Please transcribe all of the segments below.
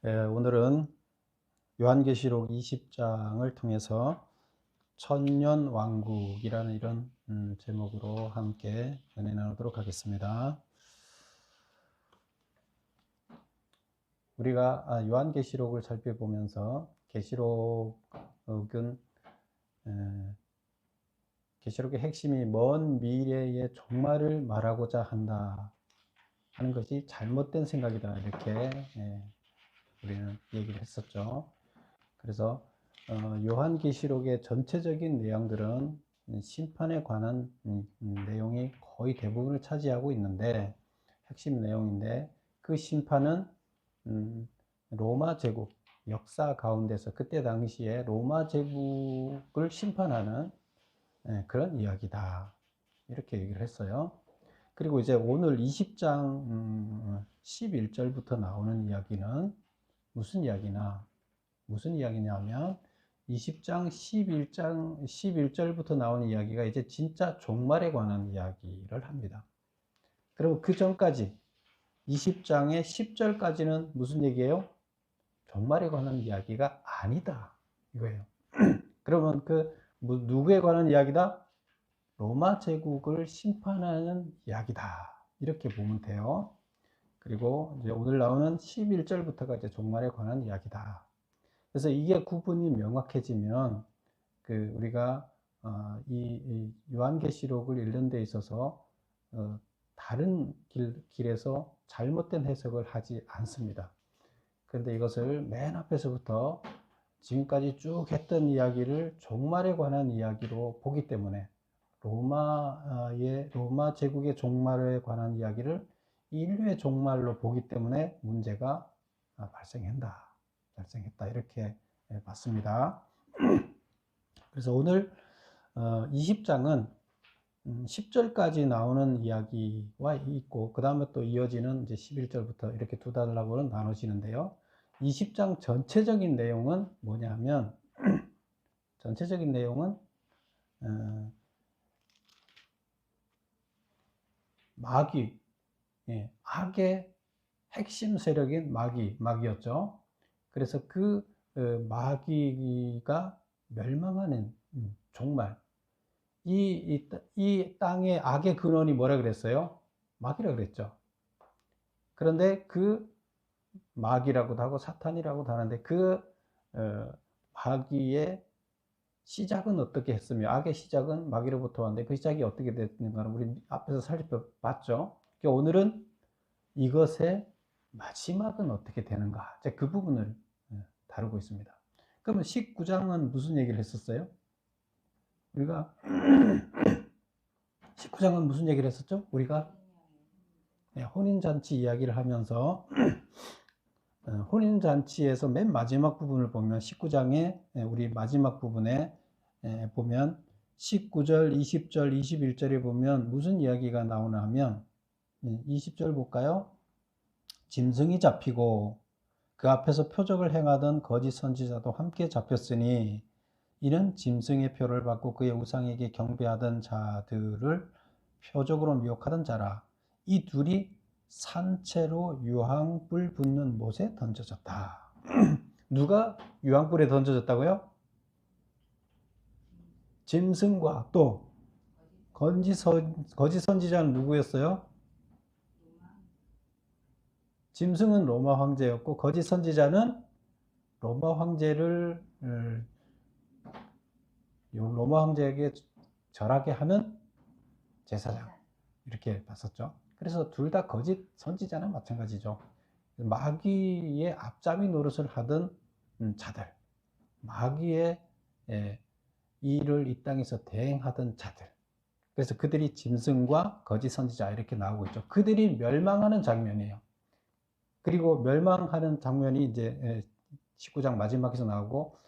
오늘은 요한계시록 20장을 통해서 천년왕국이라는 이런 제목으로 함께 은혜 나누도록 하겠습니다. 우리가 요한계시록을 살펴보면서 계시록의 핵심이 먼 미래의 종말을 말하고자 한다 하는 것이 잘못된 생각이다, 이렇게 우리는 얘기를 했었죠. 그래서 요한계시록의 전체적인 내용들은 심판에 관한 내용이 거의 대부분을 차지하고 있는데, 핵심 내용인데, 그 심판은 로마 제국 역사 가운데서 그때 당시에 로마 제국을 심판하는 그런 이야기다, 이렇게 얘기를 했어요. 그리고 이제 오늘 20장 11절부터 나오는 이야기는 무슨 이야기냐면 20장 11절부터 나오는 이야기가 이제 진짜 종말에 관한 이야기를 합니다. 그리고 그 전까지 20장의 10절까지는 무슨 얘기예요? 종말에 관한 이야기가 아니다, 이거예요. 그러면 누구에 관한 이야기다? 로마 제국을 심판하는 이야기다, 이렇게 보면 돼요. 그리고 이제 오늘 나오는 11절부터가 이제 종말에 관한 이야기다. 그래서 이게 구분이 명확해지면 우리가 이 요한계시록을 읽는 데 있어서 다른 길에서 잘못된 해석을 하지 않습니다. 그런데 이것을 맨 앞에서부터 지금까지 쭉 했던 이야기를 종말에 관한 이야기로 보기 때문에 로마 제국의 종말에 관한 이야기를 인류의 종말로 보기 때문에 문제가 발생했다, 이렇게 봤습니다. 그래서 오늘 20장은 10절까지 나오는 이야기와 있고, 그 다음에 또 이어지는 이제 11절부터 이렇게 두 단락으로 나눠지는데요. 20장 전체적인 내용은 뭐냐면, 전체적인 내용은 마귀, 악의 핵심 세력인 마귀였죠. 그래서 그 마귀가 멸망하는 종말, 이 땅의 악의 근원이 뭐라 그랬어요? 마귀라 그랬죠. 그런데 그 마귀라고도 하고 사탄이라고도 하는데, 그 마귀의 시작은 어떻게 했으며, 악의 시작은 마귀로부터 왔는데 그 시작이 어떻게 됐는가를 우리 앞에서 살펴봤죠. 오늘은 이것의 마지막은 어떻게 되는가, 그 부분을 다루고 있습니다. 그러면 19장은 무슨 얘기를 했었어요? 우리가 19장은 무슨 얘기를 했었죠? 우리가 혼인잔치 이야기를 하면서 혼인잔치에서 맨 마지막 부분을 보면 19장의 우리 마지막 부분에 보면 19절, 20절, 21절에 보면 무슨 이야기가 나오나 하면 20절 볼까요? 짐승이 잡히고 그 앞에서 표적을 행하던 거짓 선지자도 함께 잡혔으니 이는 짐승의 표를 받고 그의 우상에게 경배하던 자들을 표적으로 미혹하던 자라. 이 둘이 산채로 유황불 붙는 못에 던져졌다. 누가 유황불에 던져졌다고요? 짐승과 또 거짓 선지자는 누구였어요? 짐승은 로마 황제였고, 거짓 선지자는 로마 황제에게 절하게 하는 제사장, 이렇게 봤었죠. 그래서 둘 다 거짓 선지자는 마찬가지죠. 마귀의 앞잡이 노릇을 하던 자들, 마귀의 일을 이 땅에서 대행하던 자들, 그래서 그들이 짐승과 거짓 선지자 이렇게 나오고 있죠. 그들이 멸망하는 장면이에요. 그리고 멸망하는 장면이 이제 19장 마지막에서 나오고,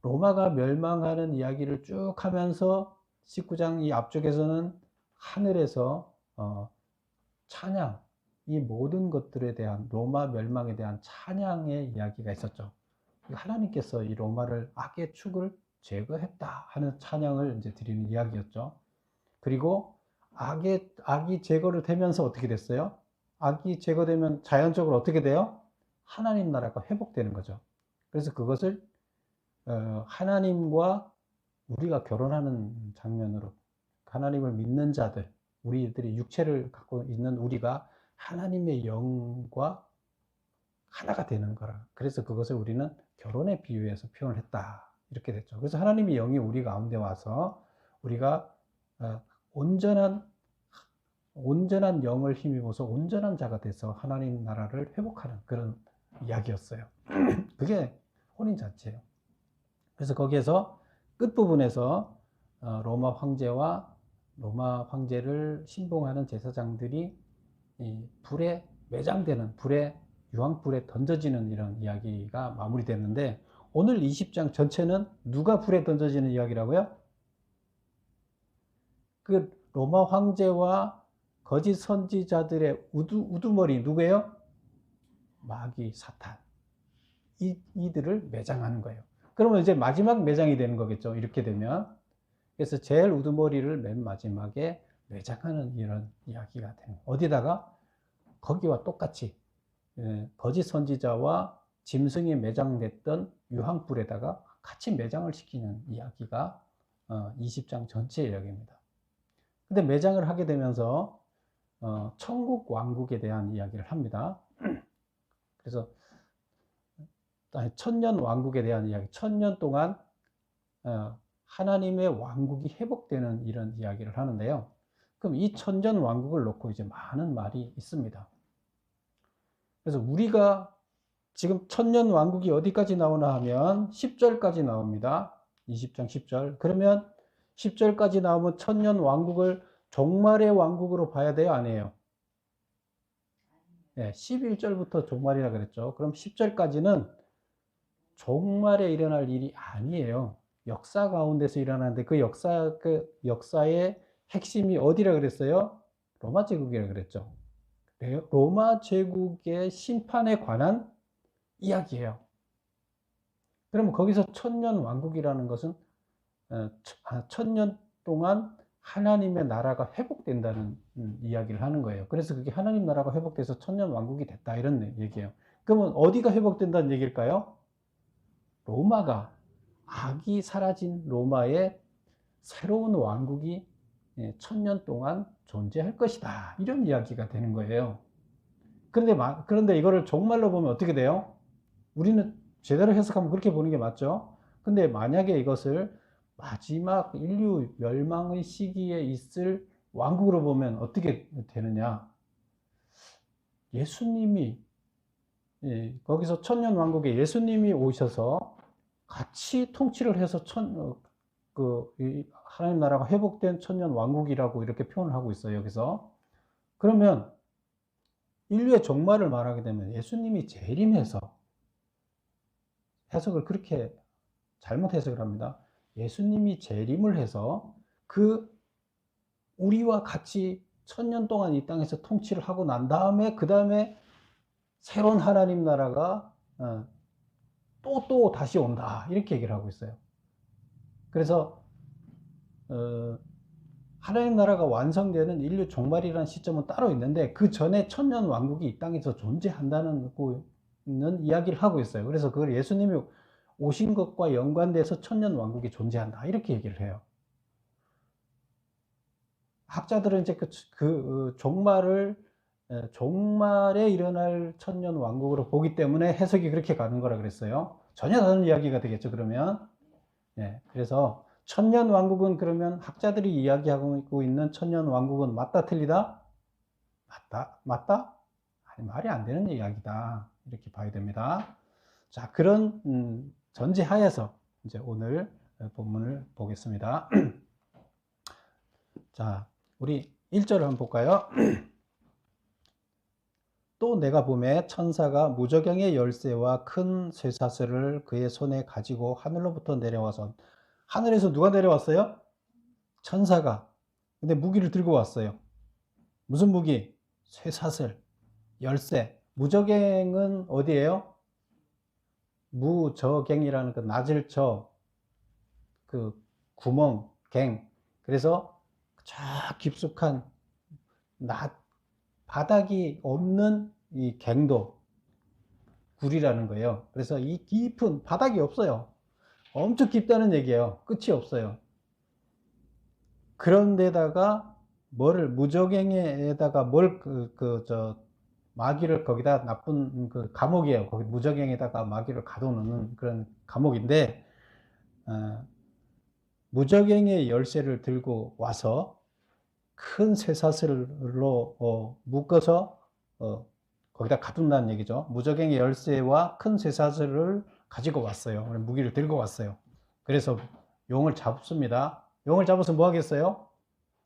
로마가 멸망하는 이야기를 쭉 하면서 19장 이 앞쪽에서는 하늘에서 찬양, 이 모든 것들에 대한 로마 멸망에 대한 찬양의 이야기가 있었죠. 하나님께서 이 로마를 악의 축을 제거했다 하는 찬양을 이제 드리는 이야기였죠. 그리고 악이 제거를 되면서 어떻게 됐어요? 악이 제거되면 자연적으로 어떻게 돼요? 하나님 나라가 회복되는 거죠. 그래서 그것을 하나님과 우리가 결혼하는 장면으로, 하나님을 믿는 자들, 우리들이 육체를 갖고 있는 우리가 하나님의 영과 하나가 되는 거라. 그래서 그것을 우리는 결혼에 비유해서 표현을 했다. 이렇게 됐죠. 그래서 하나님의 영이 우리 가운데 와서 우리가 온전한 영을 힘입어서 온전한 자가 돼서 하나님 나라를 회복하는 그런 이야기였어요. 그게 혼인 자체예요. 그래서 거기에서 끝부분에서 로마 황제와 로마 황제를 신봉하는 제사장들이 불에 매장되는, 유황불에 던져지는 이런 이야기가 마무리됐는데, 오늘 20장 전체는 누가 불에 던져지는 이야기라고요? 그 로마 황제와 거짓 선지자들의 우두머리 누구예요? 마귀, 사탄. 이들을 매장하는 거예요. 그러면 이제 마지막 매장이 되는 거겠죠. 이렇게 되면. 그래서 제일 우두머리를 맨 마지막에 매장하는 이런 이야기가 되는 거예요. 어디다가? 거기와 똑같이 거짓 선지자와 짐승이 매장됐던 유황불에다가 같이 매장을 시키는 이야기가 20장 전체 이야기입니다. 근데 매장을 하게 되면서 천국 왕국에 대한 이야기를 합니다. 그래서 천년 왕국에 대한 이야기, 1000년 동안 하나님의 왕국이 회복되는 이런 이야기를 하는데요. 그럼 이 1000년 왕국을 놓고 이제 많은 말이 있습니다. 그래서 우리가 지금 1000년 왕국이 어디까지 나오나 하면 10절까지 나옵니다. 20장 10절. 그러면 10절까지 나오면 1000년 왕국을 종말의 왕국으로 봐야 돼요? 아니에요? 네, 11절부터 종말이라 그랬죠. 그럼 10절까지는 종말에 일어날 일이 아니에요. 역사 가운데서 일어나는데 그 역사의 핵심이 어디라 그랬어요? 로마 제국이라 그랬죠. 로마 제국의 심판에 관한 이야기예요. 그러면 거기서 1000년 왕국이라는 것은 1000년 동안 하나님의 나라가 회복된다는 이야기를 하는 거예요. 그래서 그게 하나님 나라가 회복돼서 1000년 왕국이 됐다 이런 얘기예요. 그러면 어디가 회복된다는 얘기일까요? 로마가, 악이 사라진 로마의 새로운 왕국이 1000년 동안 존재할 것이다 이런 이야기가 되는 거예요. 그런데 이거를 종말로 보면 어떻게 돼요? 우리는 제대로 해석하면 그렇게 보는 게 맞죠. 근데 만약에 이것을 마지막 인류 멸망의 시기에 있을 왕국으로 보면 어떻게 되느냐? 예수님이 거기서 1000년 왕국에 예수님이 오셔서 같이 통치를 해서 하나님 나라가 회복된 1000년 왕국이라고 이렇게 표현을 하고 있어요. 여기서. 그러면 인류의 종말을 말하게 되면 예수님이 재림해서, 해석을 그렇게 잘못 해석을 합니다. 예수님이 재림을 해서 우리와 같이 1000년 동안 이 땅에서 통치를 하고 난 다음에 그 다음에 새로운 하나님 나라가 또 다시 온다 이렇게 얘기를 하고 있어요. 그래서 하나님 나라가 완성되는 인류 종말이라는 시점은 따로 있는데 그 전에 1000년 왕국이 이 땅에서 존재한다는 이야기를 하고 있어요. 그래서 그걸 예수님이 오신 것과 연관돼서 1000년 왕국이 존재한다 이렇게 얘기를 해요. 학자들은 이제 종말에 일어날 1000년 왕국으로 보기 때문에 해석이 그렇게 가는 거라 그랬어요. 전혀 다른 이야기가 되겠죠, 그러면. 그래서 1000년 왕국은, 그러면 학자들이 이야기하고 있는 1000년 왕국은 맞다, 틀리다? 맞다? 아니, 말이 안 되는 이야기다. 이렇게 봐야 됩니다. 자, 그런 전제하에서 이제 오늘 본문을 보겠습니다. 자, 우리 1절을 한번 볼까요? 또 내가 보매 천사가 무저갱의 열쇠와 큰 쇠사슬을 그의 손에 가지고 하늘로부터 내려와서, 하늘에서 누가 내려왔어요? 천사가. 근데 무기를 들고 왔어요. 무슨 무기? 쇠사슬, 열쇠. 무저갱은 어디예요? 무저갱이라는 그 낮을 저, 그 구멍, 갱. 그래서 저 깊숙한 바닥이 없는 이 갱도, 굴이라는 거예요. 그래서 이 깊은 바닥이 없어요. 엄청 깊다는 얘기예요. 끝이 없어요. 그런데다가 무적행에다가 마귀를 거기다 나쁜 그 감옥이에요. 거기 무적행에다가 마귀를 가둬놓는 그런 감옥인데, 무적행의 열쇠를 들고 와서 큰 쇠사슬로 묶어서 거기다 가둔다는 얘기죠. 무적행의 열쇠와 큰 쇠사슬을 가지고 왔어요. 무기를 들고 왔어요. 그래서 용을 잡습니다. 용을 잡아서 뭐 하겠어요?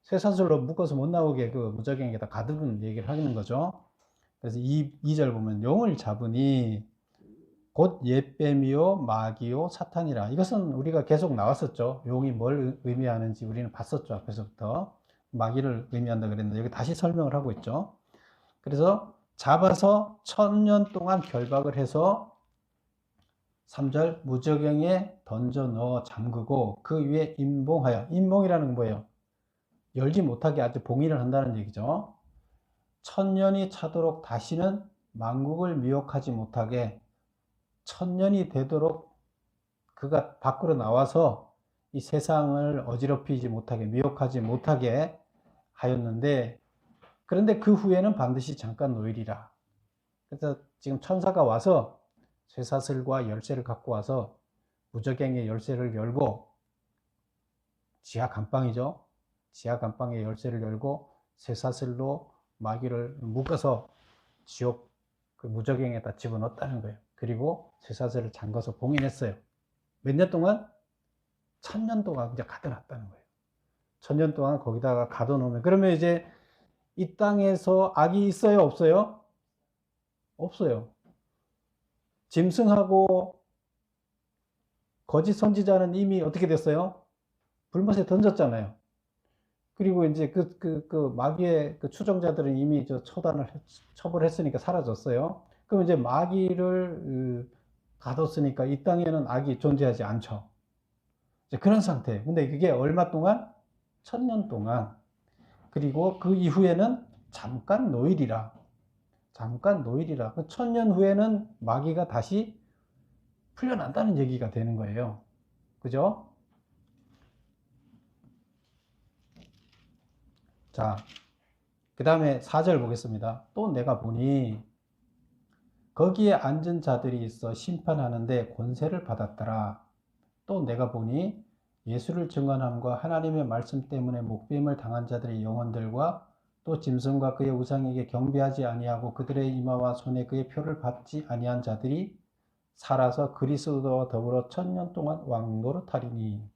쇠사슬로 묶어서 못 나오게 그 무적행에다 가두는 얘기를 하는 거죠. 그래서 2절 보면 용을 잡으니 곧 옛뱀이요 마귀요 사탄이라. 이것은 우리가 계속 나왔었죠. 용이 뭘 의미하는지 우리는 봤었죠. 앞에서부터. 마귀를 의미한다 그랬는데 여기 다시 설명을 하고 있죠. 그래서 잡아서 1000년 동안 결박을 해서 3절 무적행에 던져 넣어 잠그고 그 위에 임봉하여. 임봉이라는 건 뭐예요? 열지 못하게 아주 봉인을 한다는 얘기죠. 1000년이 차도록 다시는 만국을 미혹하지 못하게 1000년이 되도록 그가 밖으로 나와서 이 세상을 어지럽히지 못하게 미혹하지 못하게 하였는데, 그런데 그 후에는 반드시 잠깐 놓이리라. 그래서 지금 천사가 와서 쇠사슬과 열쇠를 갖고 와서 무적행의 열쇠를 열고, 지하 감방이죠. 지하 감방의 열쇠를 열고 쇠사슬로 마귀를 묶어서 지옥 그 무적행에다 집어넣었다는 거예요. 그리고 쇠사슬을 잠가서 봉인했어요. 몇 년 동안? 1000년 동안 이제 가둬놨다는 거예요. 1000년 동안 거기다가 가둬놓으면, 그러면 이제 이 땅에서 악이 있어요? 없어요? 없어요. 짐승하고 거짓 선지자는 이미 어떻게 됐어요? 불못에 던졌잖아요. 그리고 이제 그 마귀의 그 추종자들은 이미 처벌했으니까 사라졌어요. 그럼 이제 마귀를 가뒀으니까 이 땅에는 악이 존재하지 않죠. 이제 그런 상태예요. 근데 그게 얼마 동안? 1000년 동안. 그리고 그 이후에는 잠깐 노일이라. 잠깐 노일이라. 그 1000년 후에는 마귀가 다시 풀려난다는 얘기가 되는 거예요. 그죠? 자, 그 다음에 4절 보겠습니다. 또 내가 보니 거기에 앉은 자들이 있어 심판하는데 권세를 받았더라. 또 내가 보니 예수를 증언함과 하나님의 말씀 때문에 목배임을 당한 자들의 영혼들과 또 짐승과 그의 우상에게 경배하지 아니하고 그들의 이마와 손에 그의 표를 받지 아니한 자들이 살아서 그리스도와 더불어 1000년 동안 왕노릇하리니.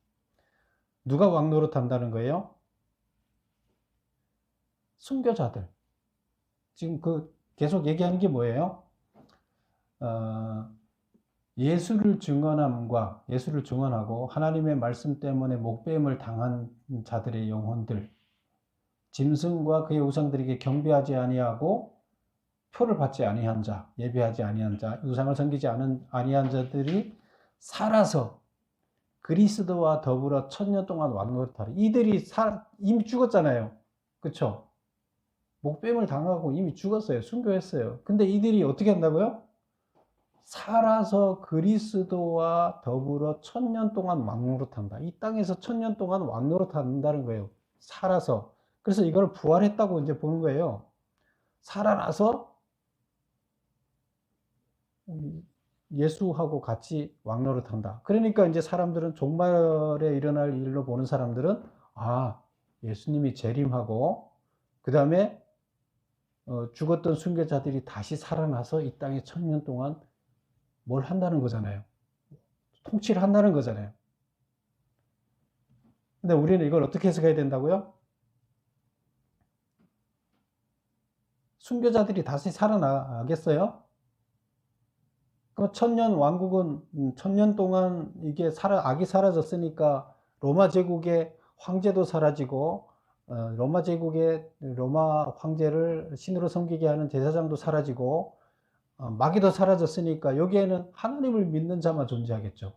누가 왕노릇한다는 거예요? 순교자들. 지금 계속 얘기하는 게 뭐예요? 예수를 증언하고 하나님의 말씀 때문에 목배임을 당한 자들의 영혼들, 짐승과 그의 우상들에게 경배하지 아니하고 표를 받지 아니한 자, 예배하지 아니한 자, 우상을 섬기지 아니한 자들이 살아서 그리스도와 더불어 1000년 동안 왕노릇하리. 이들이 이미 죽었잖아요. 그렇죠? 목배임을 당하고 이미 죽었어요. 순교했어요. 근데 이들이 어떻게 한다고요? 살아서 그리스도와 더불어 1000년 동안 왕노릇한다. 이 땅에서 1000년 동안 왕노릇한다는 거예요. 살아서. 그래서 이걸 부활했다고 이제 보는 거예요. 살아나서 예수하고 같이 왕노릇한다. 그러니까 이제 사람들은 종말에 일어날 일로 보는 사람들은 예수님이 재림하고 그 다음에 죽었던 순교자들이 다시 살아나서 이 땅에 1000년 동안 뭘 한다는 거잖아요. 통치를 한다는 거잖아요. 근데 우리는 이걸 어떻게 해석해야 된다고요? 순교자들이 다시 살아나겠어요? 그 1000년 왕국은 1000년 동안 이게 악이 사라졌으니까 로마 제국의 황제도 사라지고 로마 제국의 로마 황제를 신으로 섬기게 하는 제사장도 사라지고 마귀도 사라졌으니까 여기에는 하나님을 믿는 자만 존재하겠죠.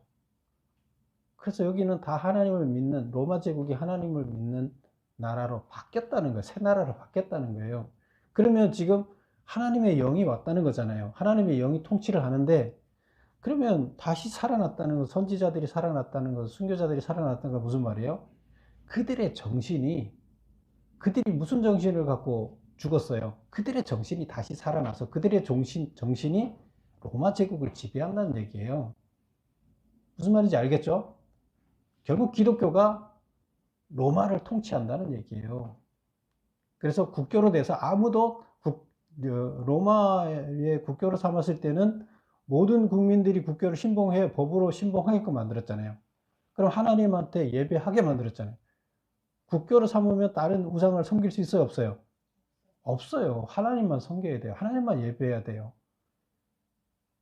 그래서 여기는 다 하나님을 믿는, 로마 제국이 하나님을 믿는 나라로 바뀌었다는 거예요. 새 나라로 바뀌었다는 거예요. 그러면 지금 하나님의 영이 왔다는 거잖아요. 하나님의 영이 통치를 하는데, 그러면 다시 살아났다는 것, 선지자들이 살아났다는 것, 순교자들이 살아났다는 건 무슨 말이에요? 그들의 정신이, 그들이 무슨 정신을 갖고 죽었어요? 그들의 정신이 다시 살아나서 그들의 정신이 로마 제국을 지배한다는 얘기예요. 무슨 말인지 알겠죠? 결국 기독교가 로마를 통치한다는 얘기예요. 그래서 국교로 돼서 아무도 로마의 국교로 삼았을 때는 모든 국민들이 국교를 신봉해 법으로 신봉하게끔 만들었잖아요. 그럼 하나님한테 예배하게 만들었잖아요. 국교를 삼으면 다른 우상을 섬길 수 있어요, 없어요? 없어요. 하나님만 섬겨야 돼요. 하나님만 예배해야 돼요.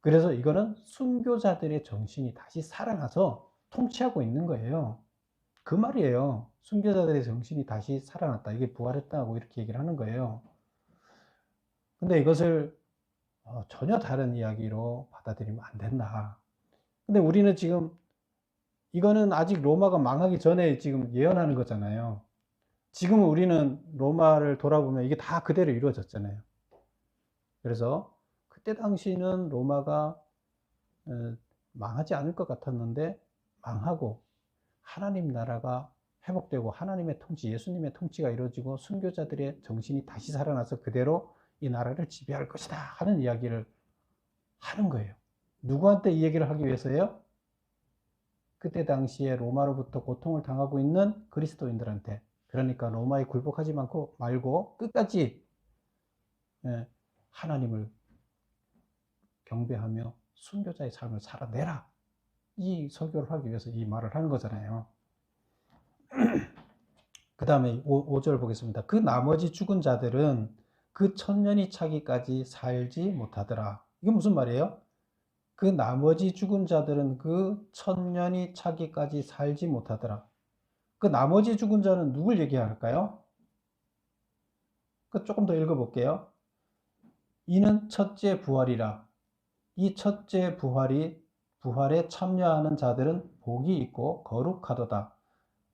그래서 이거는 순교자들의 정신이 다시 살아나서 통치하고 있는 거예요. 그 말이에요. 순교자들의 정신이 다시 살아났다. 이게 부활했다고 이렇게 얘기를 하는 거예요. 근데 이것을 전혀 다른 이야기로 받아들이면 안 된다. 근데 우리는 지금 이거는 아직 로마가 망하기 전에 지금 예언하는 거잖아요. 지금 우리는 로마를 돌아보면 이게 다 그대로 이루어졌잖아요. 그래서 그때 당시는 로마가 망하지 않을 것 같았는데 망하고 하나님 나라가 회복되고 하나님의 통치, 예수님의 통치가 이루어지고 순교자들의 정신이 다시 살아나서 그대로 이 나라를 지배할 것이다 하는 이야기를 하는 거예요. 누구한테 이 얘기를 하기 위해서요? 그때 당시에 로마로부터 고통을 당하고 있는 그리스도인들한테. 그러니까 로마에 굴복하지 말고 끝까지 하나님을 경배하며 순교자의 삶을 살아내라. 이 설교를 하기 위해서 이 말을 하는 거잖아요. 그 다음에 5절 보겠습니다. 그 나머지 죽은 자들은 그 천년이 차기까지 살지 못하더라. 이게 무슨 말이에요? 그 나머지 죽은 자들은 그 천년이 차기까지 살지 못하더라. 그 나머지 죽은 자는 누굴 얘기할까요? 조금 더 읽어볼게요. 이는 첫째 부활이라. 이 첫째 부활에 참여하는 자들은 복이 있고 거룩하도다.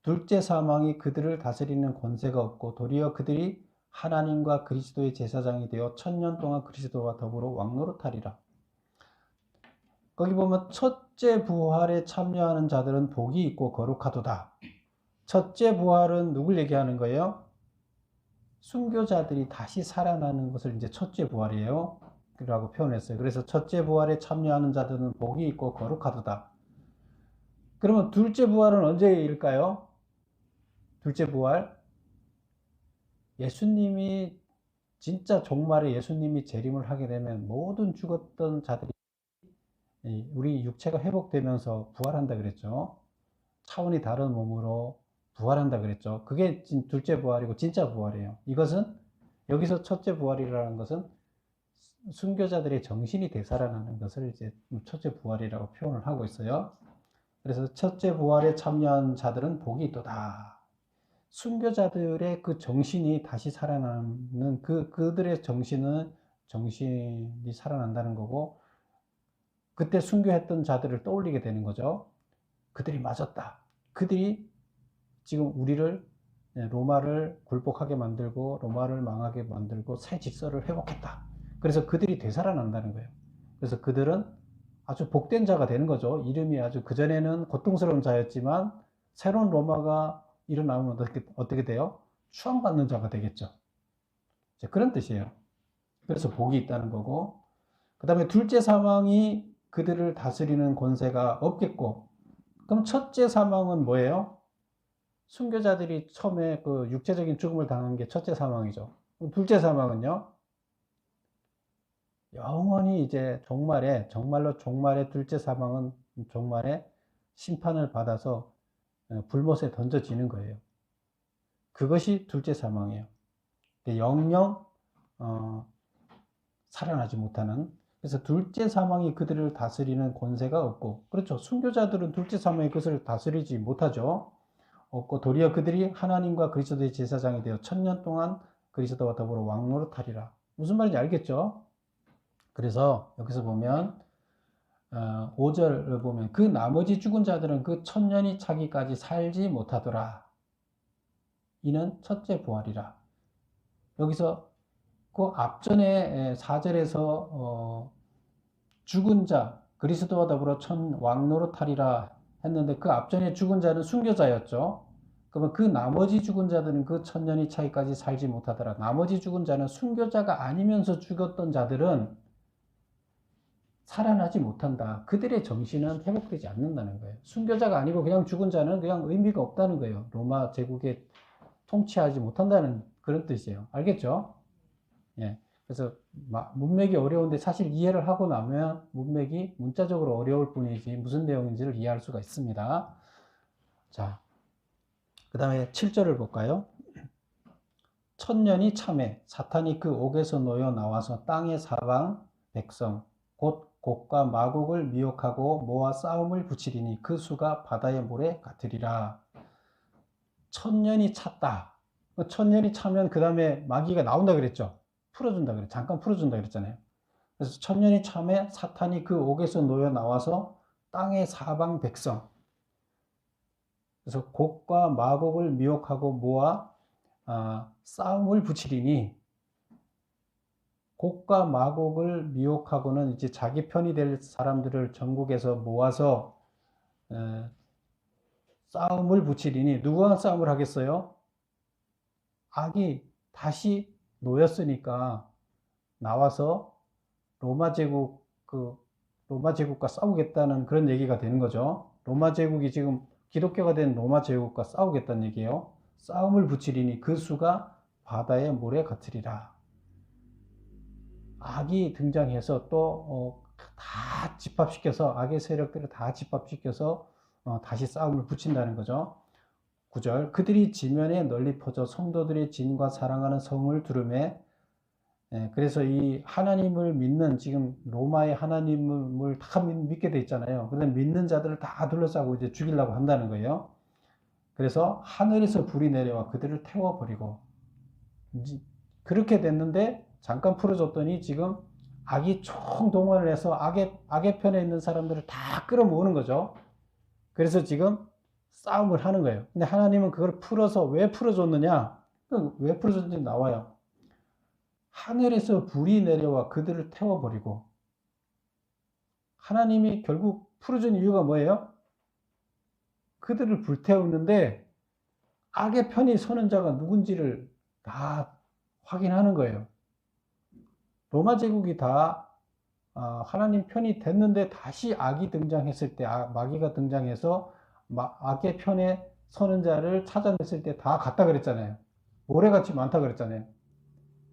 둘째 사망이 그들을 다스리는 권세가 없고 도리어 그들이 하나님과 그리스도의 제사장이 되어 천년 동안 그리스도와 더불어 왕노릇하리라. 거기 보면 첫째 부활에 참여하는 자들은 복이 있고 거룩하도다. 첫째 부활은 누굴 얘기하는 거예요? 순교자들이 다시 살아나는 것을 이제 첫째 부활이에요. 라고 표현했어요. 그래서 첫째 부활에 참여하는 자들은 복이 있고 거룩하도다. 그러면 둘째 부활은 언제 일까요? 둘째 부활. 예수님이 진짜 종말에 예수님이 재림을 하게 되면 모든 죽었던 자들이 우리 육체가 회복되면서 부활한다 그랬죠. 차원이 다른 몸으로 부활한다 그랬죠. 그게 둘째 부활이고 진짜 부활이에요. 이것은 여기서 첫째 부활이라는 것은 순교자들의 정신이 되살아나는 것을 이제 첫째 부활이라고 표현을 하고 있어요. 그래서 첫째 부활에 참여한 자들은 복이 있도다. 순교자들의 그 정신이 다시 살아나는 그들의 정신이 살아난다는 거고, 그때 순교했던 자들을 떠올리게 되는 거죠. 그들이 맞았다. 그들이 지금 우리를 로마를 굴복하게 만들고 로마를 망하게 만들고 새 질서를 회복했다. 그래서 그들이 되살아난다는 거예요. 그래서 그들은 아주 복된 자가 되는 거죠. 이름이 아주 그전에는 고통스러운 자였지만 새로운 로마가 일어나면 어떻게 돼요? 추앙받는 자가 되겠죠. 그런 뜻이에요. 그래서 복이 있다는 거고, 그 다음에 둘째 사망이 그들을 다스리는 권세가 없겠고, 그럼 첫째 사망은 뭐예요? 순교자들이 처음에 그 육체적인 죽음을 당한 게 첫째 사망이죠. 둘째 사망은요? 영원히 이제 정말로 종말의 둘째 사망은 종말에 심판을 받아서 불못에 던져지는 거예요. 그것이 둘째 사망이에요. 영영 살아나지 못하는. 그래서 둘째 사망이 그들을 다스리는 권세가 없고, 그렇죠. 순교자들은 둘째 사망이 그것을 다스리지 못하죠. 없고 도리어 그들이 하나님과 그리스도의 제사장이 되어 천년 동안 그리스도와 더불어 왕노릇하리라. 무슨 말인지 알겠죠? 그래서 여기서 보면 5절을 보면 그 나머지 죽은 자들은 그 천년이 차기까지 살지 못하더라. 이는 첫째 부활이라. 여기서 그 앞전에 4절에서 죽은 자 그리스도와 더불어 천 왕노릇하리라 했는데 그 앞전에 죽은 자는 순교자였죠. 그러면 그 나머지 죽은 자들은 그 천년이 차이까지 살지 못하더라. 나머지 죽은 자는 순교자가 아니면서 죽었던 자들은 살아나지 못한다. 그들의 정신은 회복되지 않는다는 거예요. 순교자가 아니고 그냥 죽은 자는 그냥 의미가 없다는 거예요. 로마 제국에 통치하지 못한다는 그런 뜻이에요. 알겠죠? 예. 그래서 문맥이 어려운데 사실 이해를 하고 나면 문맥이 문자적으로 어려울 뿐이지 무슨 내용인지를 이해할 수가 있습니다. 자, 그 다음에 7절을 볼까요? 천년이 참해 사탄이 그 옥에서 놓여 나와서 땅의 사방 백성 곧 곡과 마곡을 미혹하고 모아 싸움을 붙이리니 그 수가 바다의 모래 같으리라. 천년이 찼다. 천년이 차면 그 다음에 마귀가 나온다 그랬죠. 풀어준다 그랬죠. 잠깐 풀어준다 그랬잖아요. 그래서 천년이 참에 사탄이 그 옥에서 놓여 나와서 땅의 사방 백성 그래서 곡과 마곡을 미혹하고 모아 싸움을 붙이리니 곡과 마곡을 미혹하고는 이제 자기 편이 될 사람들을 전국에서 모아서 싸움을 붙이리니 누구와 싸움을 하겠어요? 악이 다시 놓였으니까 나와서 로마 제국과 싸우겠다는 그런 얘기가 되는 거죠. 로마 제국이 지금 기독교가 된 로마 제국과 싸우겠다는 얘기예요. 싸움을 붙이리니 그 수가 바다의 모래 같으리라. 악이 등장해서 또 다 집합시켜서 악의 세력들을 다 집합시켜서 다시 싸움을 붙인다는 거죠. 9절 그들이 지면에 널리 퍼져 성도들의 진과 사랑하는 성을 두르매 그래서 이 하나님을 믿는 지금 로마의 하나님을 다 믿게 돼 있잖아요. 그런데 믿는 자들을 다 둘러싸고 이제 죽이려고 한다는 거예요. 그래서 하늘에서 불이 내려와 그들을 태워버리고 그렇게 됐는데 잠깐 풀어줬더니 지금 악이 총동원을 해서 악의 편에 있는 사람들을 다 끌어모으는 거죠. 그래서 지금 싸움을 하는 거예요. 근데 하나님은 그걸 풀어서 왜 풀어줬느냐? 왜 풀어줬는지 나와요. 하늘에서 불이 내려와 그들을 태워버리고 하나님이 결국 풀어준 이유가 뭐예요? 그들을 불태우는데 악의 편이 서는 자가 누군지를 다 확인하는 거예요. 로마 제국이 다 하나님 편이 됐는데 다시 악이 등장했을 때 마귀가 등장해서 악의 편에 서는 자를 찾아냈을 때 다 갔다 그랬잖아요. 모래같이 많다 그랬잖아요.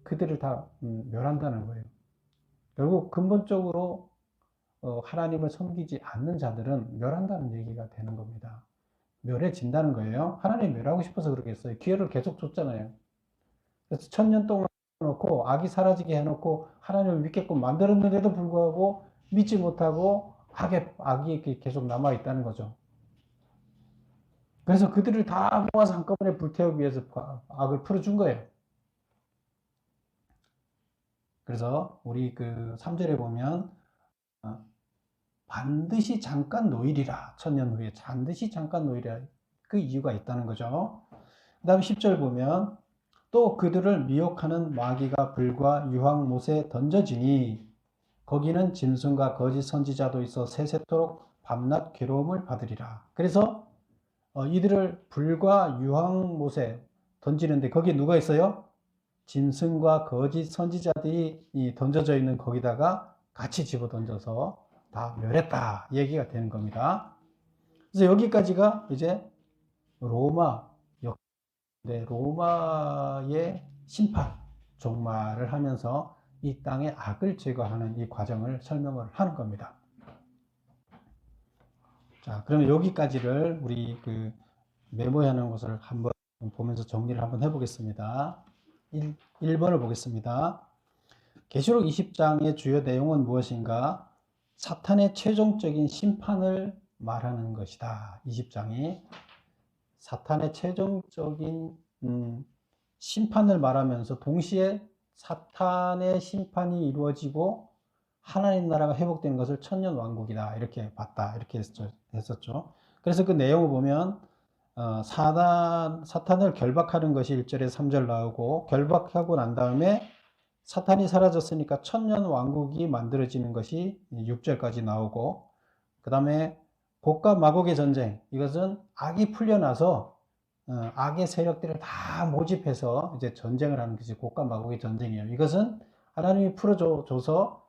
그들을 다 멸한다는 거예요. 결국 근본적으로 하나님을 섬기지 않는 자들은 멸한다는 얘기가 되는 겁니다. 멸해진다는 거예요. 하나님 멸하고 싶어서 그러겠어요. 기회를 계속 줬잖아요. 그래서 1000년 동안 놓고 악이 사라지게 해놓고 하나님을 믿게끔 만들었는데도 불구하고 믿지 못하고 악이 계속 남아있다는 거죠. 그래서 그들을 다 모아서 한꺼번에 불태우기 위해서 악을 풀어준 거예요. 그래서 우리 그 3절에 보면 반드시 잠깐 노일이라 1000년 후에 반드시 잠깐 노일이라 그 이유가 있다는 거죠. 그 다음 10절 보면 또 그들을 미혹하는 마귀가 불과 유황못에 던져지니 거기는 짐승과 거짓 선지자도 있어 세세토록 밤낮 괴로움을 받으리라. 그래서 이들을 불과 유황못에 던지는데 거기에 누가 있어요? 짐승과 거짓 선지자들이 던져져 있는 거기다가 같이 집어 던져서 다 멸했다 얘기가 되는 겁니다. 그래서 여기까지가 이제 로마의 심판 종말을 하면서 이 땅의 악을 제거하는 이 과정을 설명을 하는 겁니다. 자, 그러면 여기까지를 우리 그 메모해 놓은 것을 한번 보면서 정리를 한번 해보겠습니다. 1번을 보겠습니다. 계시록 20장의 주요 내용은 무엇인가? 사탄의 최종적인 심판을 말하는 것이다. 20장이 사탄의 최종적인 심판을 말하면서 동시에 사탄의 심판이 이루어지고 하나님 나라가 회복된 것을 천년 왕국이다 이렇게 봤다 이렇게 했었죠. 그래서 그 내용을 보면 사탄을 결박하는 것이 1절에 3절 나오고 결박하고 난 다음에 사탄이 사라졌으니까 천년 왕국이 만들어지는 것이 6절까지 나오고, 그 다음에 곡과 마곡의 전쟁, 이것은 악이 풀려나서 악의 세력들을 다 모집해서 이제 전쟁을 하는 것이 곡과 마곡의 전쟁이에요. 이것은 하나님이 풀어줘서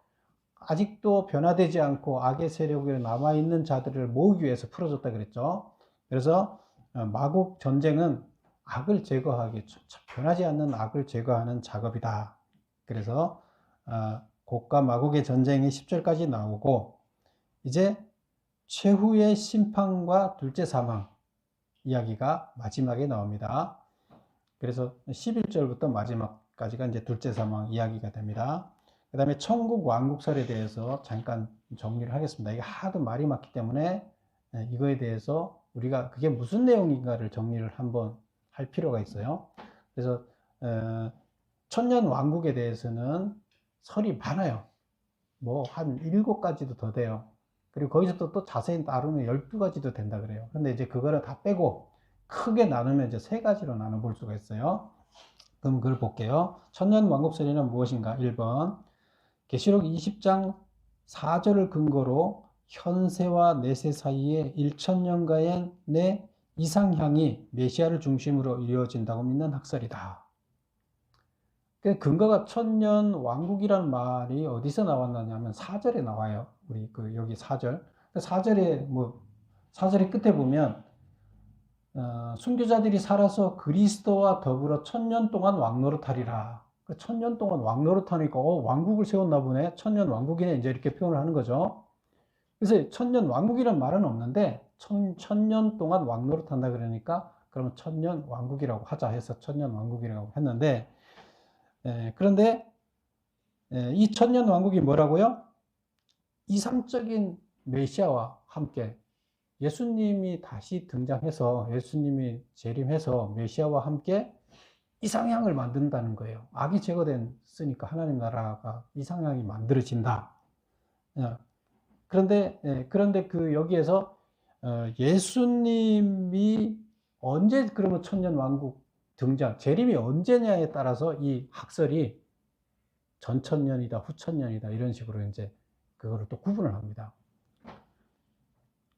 아직도 변화되지 않고 악의 세력에 남아있는 자들을 모으기 위해서 풀어줬다 그랬죠. 그래서 마곡 전쟁은 악을 제거하기, 변하지 않는 악을 제거하는 작업이다. 그래서 곡과 마곡의 전쟁이 10절까지 나오고, 이제 최후의 심판과 둘째 사망 이야기가 마지막에 나옵니다. 그래서 11절부터 마지막까지가 이제 둘째 사망 이야기가 됩니다. 그 다음에 천국 왕국설에 대해서 잠깐 정리를 하겠습니다. 이게 하도 말이 많기 때문에 이거에 대해서 우리가 그게 무슨 내용인가를 정리를 한번 할 필요가 있어요. 그래서 천년 왕국에 대해서는 설이 많아요. 뭐 한 7가지도 더 돼요. 그리고 거기서 또 자세히 따르면 12가지도 된다 그래요. 근데 이제 그거를 다 빼고 크게 나누면 이제 3가지로 나눠볼 수가 있어요. 그럼 그걸 볼게요. 천년 왕국설이는 무엇인가? 1번, 계시록 20장 4절을 근거로 현세와 내세 사이에 1000년간의 이상향이 메시아를 중심으로 이루어진다고 믿는 학설이다. 그 근거가 천년 왕국이라는 말이 어디서 나왔느냐면 4절에 나와요. 우리 여기 4절. 4절에 4절의 끝에 보면 순교자들이 살아서 그리스도와 더불어 천년 동안 왕노릇하리라. 그 천년 동안 왕노릇하니까 왕국을 세웠나 보네. 천년 왕국이네. 이제 이렇게 표현을 하는 거죠. 그래서 천년 왕국이라는 말은 없는데 천년 동안 왕노릇한다 그러니까 그러면 천년 왕국이라고 하자 해서 천년 왕국이라고 했는데, 그런데 이 천년 왕국이 뭐라고요? 이상적인 메시아와 함께 예수님이 다시 등장해서, 예수님이 재림해서 메시아와 함께 이상향을 만든다는 거예요. 악이 제거됐으니까 하나님 나라가 이상향이 만들어진다. 그런데 여기에서 예수님이 언제 그러면 천년 왕국 등장, 재림이 언제냐에 따라서 이 학설이 전천년이다, 후천년이다, 이런 식으로 이제 그거를 또 구분을 합니다.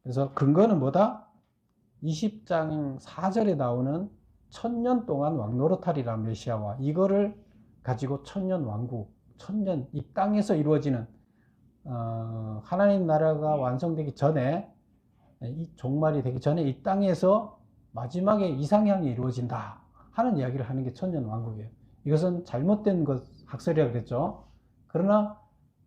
그래서 근거는 뭐다? 20장 4절에 나오는 천년 동안 왕노릇하리라 메시아와, 이거를 가지고 천년 왕국, 천년 이 땅에서 이루어지는 하나님 나라가 완성되기 전에, 이 종말이 되기 전에 이 땅에서 마지막에 이상향이 이루어진다 하는 이야기를 하는 게 천년 왕국이에요. 이것은 잘못된 학설이라고 그랬죠. 그러나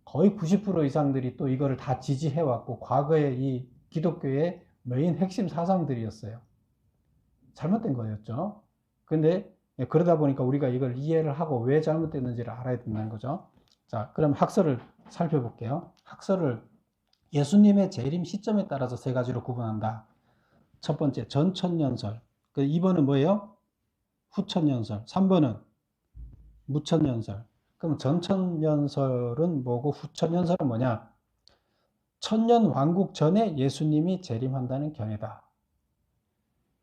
거의 90% 이상들이 또 이거를 다 지지해왔고, 과거에 이 기독교의 메인 핵심 사상들이었어요. 잘못된 거였죠. 근데 그러다 보니까 우리가 이걸 이해를 하고 왜 잘못됐는지를 알아야 된다는 거죠. 자, 그럼 학설을 살펴볼게요. 학설을 예수님의 재림 시점에 따라서 3가지로 구분한다. 첫 번째, 전천년설. 2번은 뭐예요? 후천년설. 3번은 무천년설. 그럼 전천년설은 뭐고 후천년설은 뭐냐? 천년 왕국 전에 예수님이 재림한다는 견해다.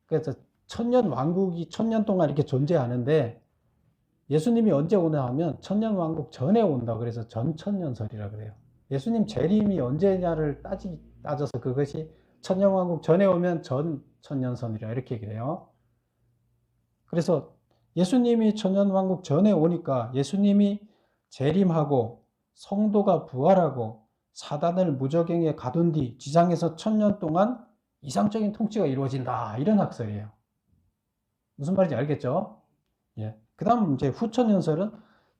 그래서 천년 왕국이 천년 동안 이렇게 존재하는데 예수님이 언제 오냐 하면 천년 왕국 전에 온다. 그래서 전천년설이라 그래요. 예수님 재림이 언제냐를 따져서 그것이 천년 왕국 전에 오면 전천년설이라 이렇게 얘기를 해요. 그래서 예수님이 천년 왕국 전에 오니까 예수님이 재림하고 성도가 부활하고 사단을 무저갱에 가둔 뒤 지상에서 천년 동안 이상적인 통치가 이루어진다, 이런 학설이에요. 무슨 말인지 알겠죠? 예. 그 다음 이제 후천년설은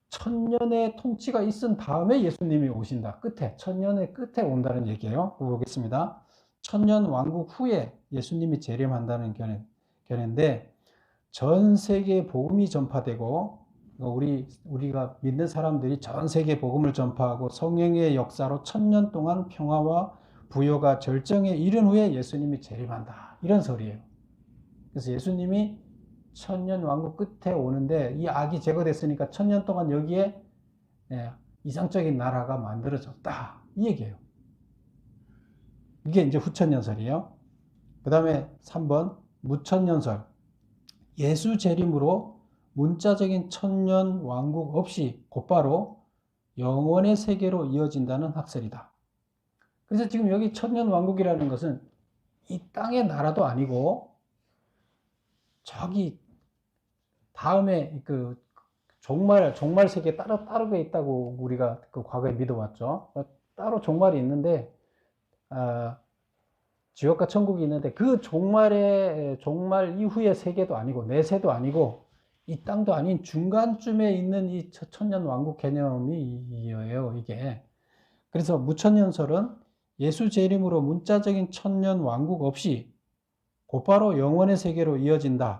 천년의 통치가 있은 다음에 예수님이 오신다. 천년의 끝에 온다는 얘기예요. 보겠습니다. 천년 왕국 후에 예수님이 재림한다는 견해인데, 전 세계에 복음이 전파되고, 우리가 믿는 사람들이 전 세계에 복음을 전파하고 성령의 역사로 천년 동안 평화와 부요가 절정에 이른 후에 예수님이 재림한다, 이런 설이에요. 그래서 예수님이 천년 왕국 끝에 오는데 이 악이 제거됐으니까 천년 동안 여기에 이상적인 나라가 만들어졌다, 이 얘기예요. 이게 이제 후천년설이에요. 그 다음에 3번 무천년설. 예수 재림으로 문자적인 천년 왕국 없이 곧바로 영원의 세계로 이어진다는 학설이다. 그래서 지금 여기 천년 왕국이라는 것은 이 땅의 나라도 아니고 저기 다음에 그 종말 세계에 따로 있다고 우리가 그 과거에 믿어왔죠. 따로 종말이 있는데 지옥과 천국이 있는데 그 종말 이후의 세계도 아니고 내세도 아니고 이 땅도 아닌 중간쯤에 있는 이 천년 왕국 개념이에요, 이게. 그래서 무천년설은 예수 재림으로 문자적인 천년 왕국 없이 곧바로 영원의 세계로 이어진다는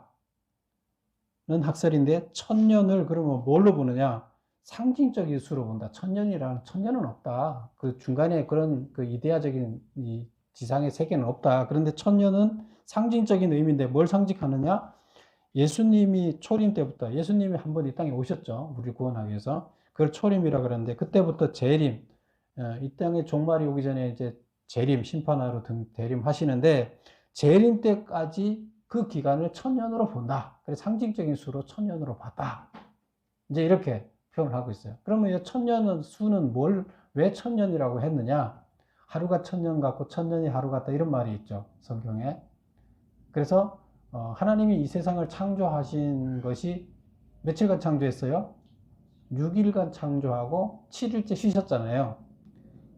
학설인데, 천년을 그러면 뭘로 보느냐? 상징적인 수로 본다. 천년은 없다. 그 중간에 그런 그 이데아적인 이 지상의 세계는 없다. 그런데 천년은 상징적인 의미인데 뭘 상징하느냐? 예수님이 초림 때부터, 예수님이 한 번 이 땅에 오셨죠. 우리 구원하기 위해서. 그걸 초림이라 그러는데, 그때부터 재림, 이 땅에 종말이 오기 전에 이제 재림, 심판하러 대림하시는데, 재림 때까지 그 기간을 천년으로 본다. 그래서 상징적인 수로 천년으로 봤다. 이제 이렇게 표현을 하고 있어요. 그러면 이 천년은 수는 왜 천년이라고 했느냐? 하루가 천년 같고 천년이 하루 같다, 이런 말이 있죠, 성경에. 그래서 하나님이 이 세상을 창조하신 것이 며칠간 창조했어요? 6일간 창조하고 7일째 쉬셨잖아요.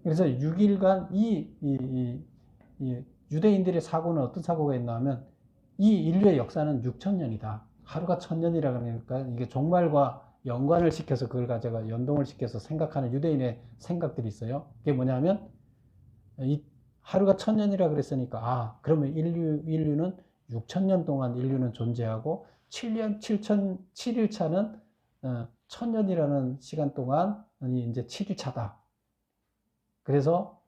그래서 6일간 이 유대인들의 사고는 어떤 사고가 있냐면, 이 인류의 역사는 6천년이다. 하루가 천년이라 그러니까 이게 종말과 연관을 시켜서 그걸 가져가 연동을 시켜서 생각하는 유대인의 생각들이 있어요. 그게 뭐냐면, 이 하루가 천년이라 그랬으니까 그러면 인류는 6천년 동안 인류는 존재하고 7일차는 천년이라는 시간 동안이 이제 7일차다. 그래서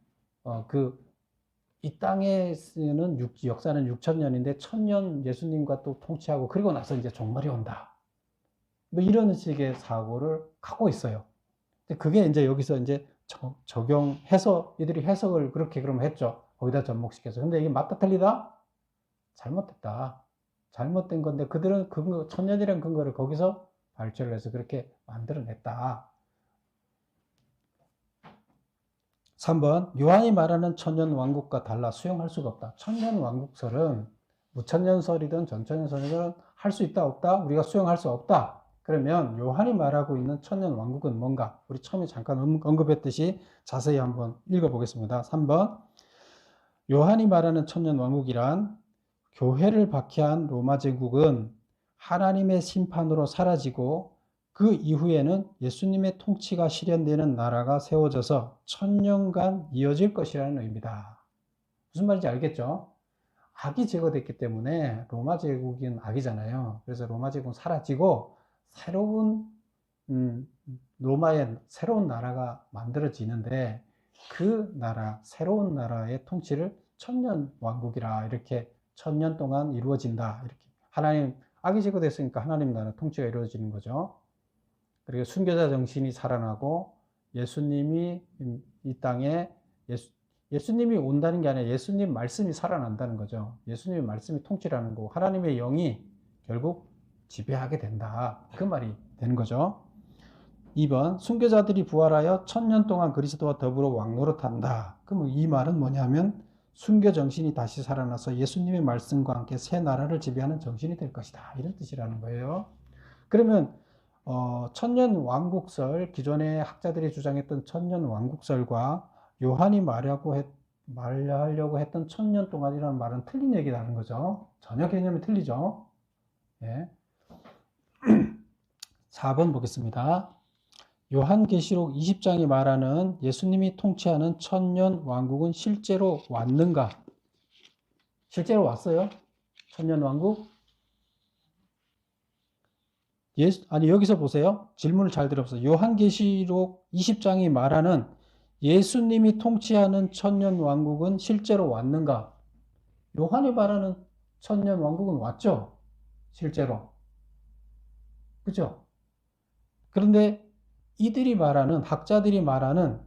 이 땅에 쓰는 역사는 6천년인데 천년 예수님과 또 통치하고 그리고 나서 이제 종말이 온다. 뭐 이런 식의 사고를 갖고 있어요. 그게 이제 여기서 이제 적용해서 이들이 해석을 그렇게 그럼 했죠. 거기다 접목시켜서. 근데 이게 맞다 틀리다? 잘못됐다. 잘못된 건데 그들은 천년이라는 근거를 거기서 발표를 해서 그렇게 만들어냈다. 3번, 요한이 말하는 천년 왕국과 달라 수용할 수가 없다. 천년 왕국설은 무천년설이든 전천년설이든 할 수 있다 없다? 우리가 수용할 수 없다. 그러면 요한이 말하고 있는 천년 왕국은 뭔가? 우리 처음에 잠깐 언급했듯이 자세히 한번 읽어보겠습니다. 3번, 요한이 말하는 천년 왕국이란 교회를 박해한 로마 제국은 하나님의 심판으로 사라지고 그 이후에는 예수님의 통치가 실현되는 나라가 세워져서 천년간 이어질 것이라는 의미다. 무슨 말인지 알겠죠? 악이 제거됐기 때문에 로마 제국은 악이잖아요. 그래서 로마 제국은 사라지고 새로운 로마의 새로운 나라가 만들어지는데, 그 나라, 새로운 나라의 통치를 천년 왕국이라, 이렇게 천년 동안 이루어진다. 이렇게 하나님, 악이 제거됐으니까 하나님 나라 통치가 이루어지는 거죠. 그리고 순교자 정신이 살아나고 예수님이 이 땅에 예수님이 온다는 게 아니라 예수님 말씀이 살아난다는 거죠. 예수님의 말씀이 통치라는 거고 하나님의 영이 결국 지배하게 된다. 그 말이 되는 거죠. 2번, 순교자들이 부활하여 천년 동안 그리스도와 더불어 왕노릇한다. 그럼 이 말은 뭐냐면 순교 정신이 다시 살아나서 예수님의 말씀과 함께 새 나라를 지배하는 정신이 될 것이다. 이런 뜻이라는 거예요. 그러면 천년 왕국설, 기존의 학자들이 주장했던 천년 왕국설과 요한이 말하려고 했던 천년 동안이라는 말은 틀린 얘기라는 거죠. 전혀 개념이 틀리죠. 예. 4번 보겠습니다. 요한계시록 20장이 말하는 예수님이 통치하는 천년 왕국은 실제로 왔는가? 실제로 왔어요? 천년 왕국? 여기서 보세요. 질문을 잘 들어보세요. 요한계시록 20장이 말하는 예수님이 통치하는 천년 왕국은 실제로 왔는가? 요한이 말하는 천년 왕국은 왔죠? 실제로. 그죠? 그런데 학자들이 말하는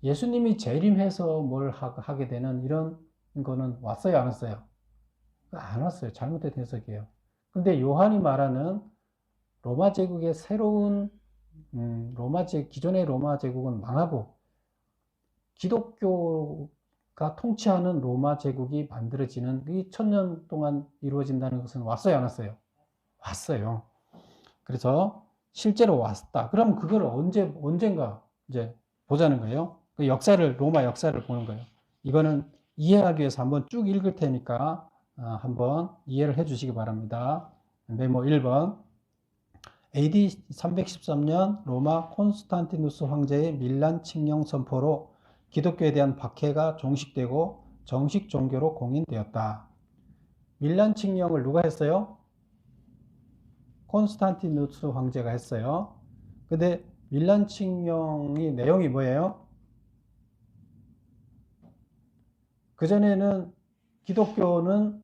예수님이 재림해서 뭘 하게 되는 이런 거는 왔어요, 안 왔어요? 안 왔어요. 잘못된 해석이에요. 근데 요한이 말하는 로마 제국의 새로운 기존의 로마 제국은 망하고 기독교가 통치하는 로마 제국이 만들어지는 이 1000년 동안 이루어진다는 것은 왔어요, 안 왔어요? 왔어요. 그래서 실제로 왔다. 그럼 그걸 언젠가 이제 보자는 거예요. 그 로마 역사를 보는 거예요. 이거는 이해하기 위해서 한번 쭉 읽을 테니까 한번 이해를 해 주시기 바랍니다. 메모 1번. AD 313년 로마 콘스탄티누스 황제의 밀란 칙령 선포로 기독교에 대한 박해가 종식되고 정식 종교로 공인되었다. 밀란 칙령을 누가 했어요? 콘스탄티누스 황제가 했어요. 근데 밀란 칙령이 내용이 뭐예요? 그전에는 기독교는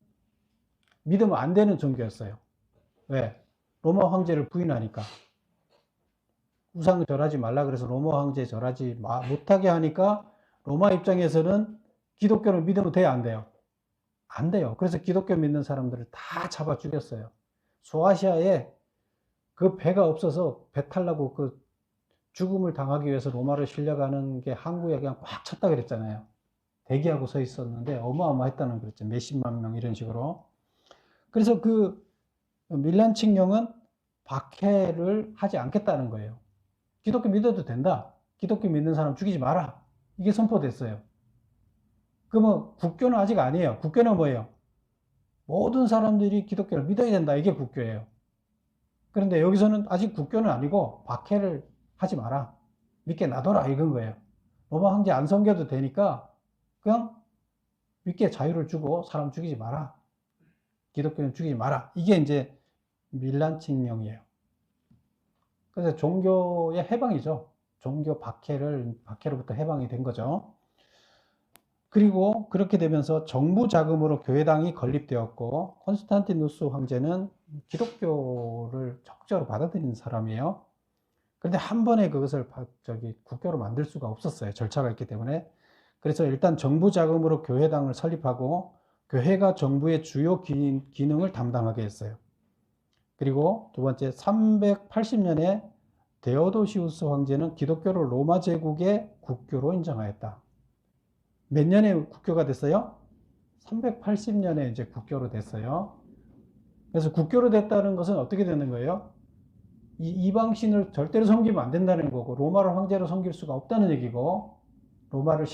믿으면 안 되는 종교였어요. 왜? 로마 황제를 부인하니까. 우상 절하지 말라 그래서 로마 황제 절하지 못하게 하니까 로마 입장에서는 기독교를 믿으면 돼요, 안 돼요? 안 돼요. 그래서 기독교 믿는 사람들을 다 잡아 죽였어요. 소아시아에 그 배가 없어서 배 타려고 그 죽음을 당하기 위해서 로마를 실려가는 게 항구에 그냥 꽉 찼다 그랬잖아요. 대기하고 서 있었는데 어마어마했다는 그랬죠. 몇십만 명 이런 식으로. 그래서 그 밀란 칙령은 박해를 하지 않겠다는 거예요. 기독교 믿어도 된다. 기독교 믿는 사람 죽이지 마라. 이게 선포됐어요. 그러면 국교는 아직 아니에요. 국교는 뭐예요? 모든 사람들이 기독교를 믿어야 된다. 이게 국교예요. 그런데 여기서는 아직 국교는 아니고 박해를 하지 마라. 믿게 놔둬라. 이건 거예요. 로마 황제 안 섬겨도 되니까 그냥 믿게 자유를 주고 사람 죽이지 마라. 기독교는 죽이지 마라. 이게 이제 밀란 칙령이에요. 그래서 종교의 해방이죠. 종교 박해로부터 해방이 된 거죠. 그리고 그렇게 되면서 정부 자금으로 교회당이 건립되었고 콘스탄티누스 황제는 기독교를 적극적으로 받아들이는 사람이에요. 그런데 한 번에 그것을 국교로 만들 수가 없었어요. 절차가 있기 때문에. 그래서 일단 정부 자금으로 교회당을 설립하고 교회가 정부의 주요 기능을 담당하게 했어요. 그리고 두 번째 380년에 데오도시우스 황제는 기독교를 로마 제국의 국교로 인정하였다. 몇 년에 국교가 됐어요? 380년에 이제 국교로 됐어요. 그래서 국교로 됐다는 것은 어떻게 되는 거예요? 이방신을 절대로 섬기면 안 된다는 거고 로마를 황제로 섬길 수가 없다는 얘기고 황제를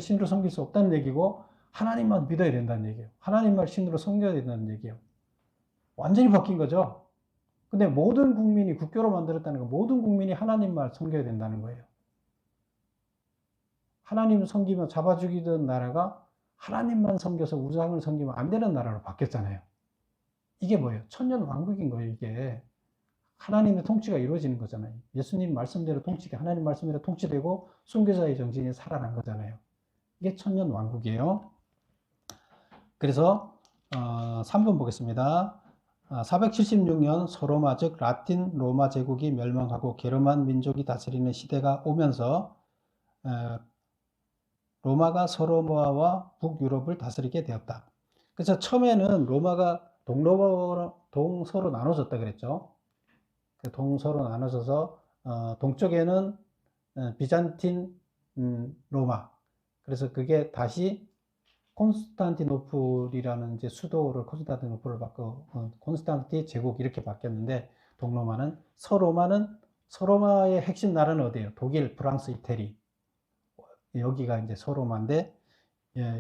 신으로 섬길 수 없다는 얘기고 하나님만 믿어야 된다는 얘기예요. 하나님만 신으로 섬겨야 된다는 얘기예요. 완전히 바뀐 거죠. 근데 모든 국민이 국교로 만들었다는 건 모든 국민이 하나님만 섬겨야 된다는 거예요. 하나님을 섬기며 잡아 죽이던 나라가 하나님만 섬겨서 우상을 섬기면 안 되는 나라로 바뀌었잖아요. 이게 뭐예요? 천년왕국인 거예요, 이게. 하나님의 통치가 이루어지는 거잖아요. 예수님 말씀대로 하나님 말씀대로 통치되고 순교자의 정신이 살아난 거잖아요. 이게 천년왕국이에요. 그래서 3번 보겠습니다. 476년 소로마 즉 라틴 로마 제국이 멸망하고 게르만 민족이 다스리는 시대가 오면서 로마가 서로마와 북유럽을 다스리게 되었다. 그래서 처음에는 로마가 동서로 나눠졌다 그랬죠. 동서로 나눠져서 동쪽에는 비잔틴 로마. 그래서 그게 다시 콘스탄티노플이라는 이제 수도를 콘스탄티노플을 바꿔 콘스탄티 제국 이렇게 바뀌었는데 동로마는 서로마의 핵심 나라는 어디예요? 독일, 프랑스, 이태리. 여기가 이제 서로마인데